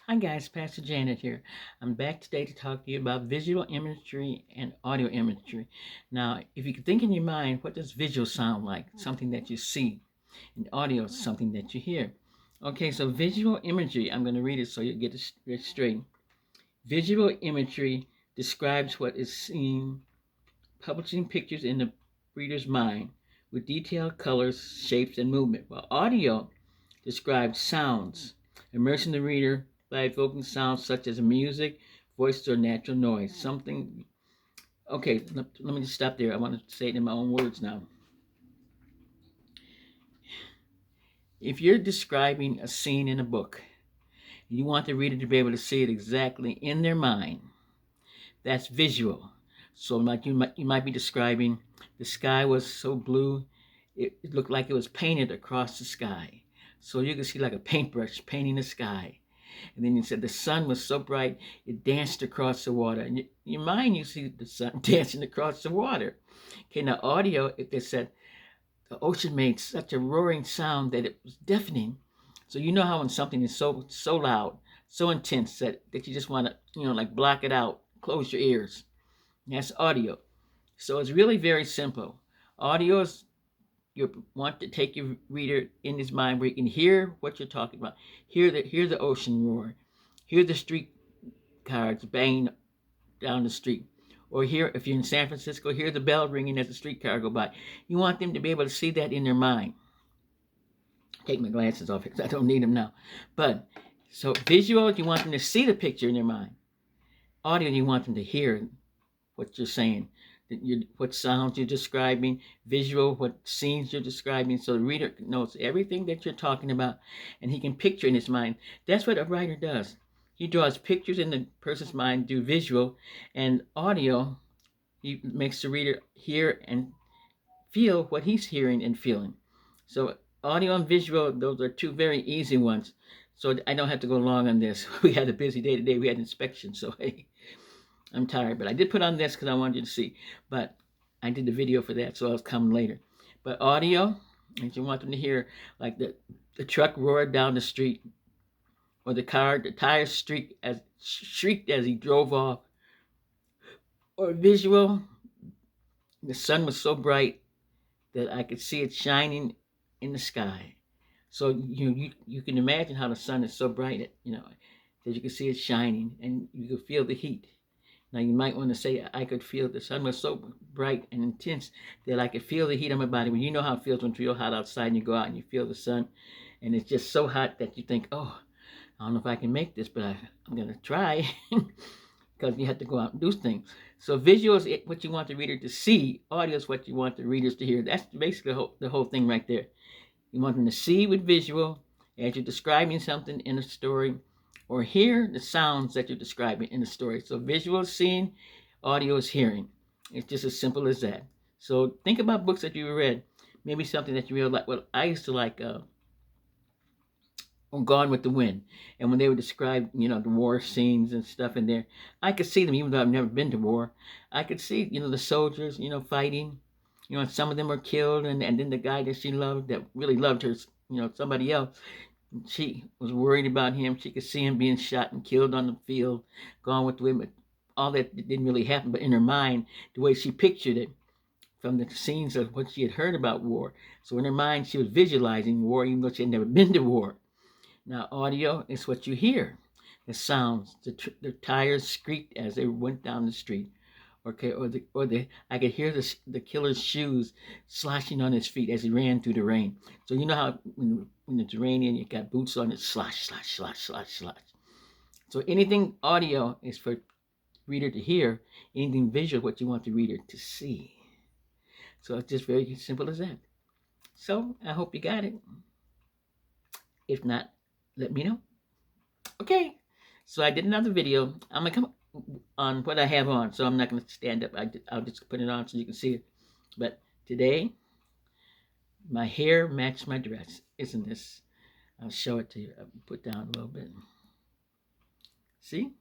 Hi guys, Pastor Janet here. I'm back today to talk to you about visual imagery and audio imagery. Now, if you can think in your mind, what does visual sound like? Something that you see. And audio is something that you hear. Okay, so visual imagery, I'm going to read it so you get it straight. Visual imagery describes what is seen, publishing pictures in the reader's mind with detailed colors, shapes, and movement, while audio describes sounds, immersing the reader by evoking sounds such as music, voice, or natural noise. Something. Okay, let me just stop there. I want to say it in my own words now. If you're describing a scene in a book, you want the reader to be able to see it exactly in their mind. That's visual. So, like you might be describing, the sky was so blue, it looked like it was painted across the sky. So you can see like a paintbrush painting the sky. And then you said the sun was so bright, it danced across the water. And in your mind, you see the sun dancing across the water. Okay, now audio, if they said the ocean made such a roaring sound that it was deafening. So you know how when something is so loud, so intense that you just want to, like block it out, close your ears. That's audio. So it's really very simple. Audio is you want to take your reader in his mind where you can hear what you're talking about, hear the ocean roar, hear the street cars banging down the street, or hear, if you're in San Francisco, hear the bell ringing as the streetcar go by. You want them to be able to see that in their mind. Take my glasses off because I don't need them now. But so visual, you want them to see the picture in their mind. Audio, you want them to hear what you're saying, what sounds you're describing, visual, what scenes you're describing, so the reader knows everything that you're talking about, and he can picture in his mind. That's what a writer does. He draws pictures in the person's mind, do visual, and audio, he makes the reader hear and feel what he's hearing and feeling. So audio and visual, those are two very easy ones. So I don't have to go long on this. We had a busy day today. We had inspection, so hey, I'm tired, but I did put on this because I wanted you to see. But I did the video for that, so I was coming later. But audio, if you want them to hear, like the truck roared down the street, or the tires shrieked as he drove off, or visual, the sun was so bright that I could see it shining in the sky. So you can imagine how the sun is so bright, that you can see it shining and you can feel the heat. Now you might want to say, I could feel the sun was so bright and intense that I could feel the heat on my body. Well, you know how it feels when it's real hot outside and you go out and you feel the sun and it's just so hot that you think, oh, I don't know if I can make this, but I'm going to try because you have to go out and do things. So visual is what you want the reader to see. Audio is what you want the readers to hear. That's basically the whole thing right there. You want them to see with visual as you're describing something in a story, or hear the sounds that you're describing in the story. So visual is seeing, audio is hearing. It's just as simple as that. So think about books that you read. Maybe something that you really like. Well, I used to like Gone with the Wind. And when they would describe, the war scenes and stuff in there, I could see them, even though I've never been to war. I could see, the soldiers, fighting. And some of them were killed, and then the guy that she loved, that really loved her, somebody else, she was worried about him. She could see him being shot and killed on the field, Gone with the Wind. But all that didn't really happen. But in her mind, the way she pictured it from the scenes of what she had heard about war. So in her mind, she was visualizing war, even though she had never been to war. Now, audio is what you hear. The sounds, the tires squeaked as they went down the street. Okay, I could hear the killer's shoes sloshing on his feet as he ran through the rain. So you know how when it's raining, you got boots on, it slosh, slosh, slosh, slosh, slosh. So anything audio is for reader to hear. Anything visual, what you want the reader to see. So it's just very simple as that. So I hope you got it. If not, let me know. Okay, so I did another video. I'm gonna come on what I have on, so I'm not gonna stand up. I'll just put it on so you can see it. But today, my hair matched my dress. Isn't this? I'll show it to you. I'll put down a little bit. See?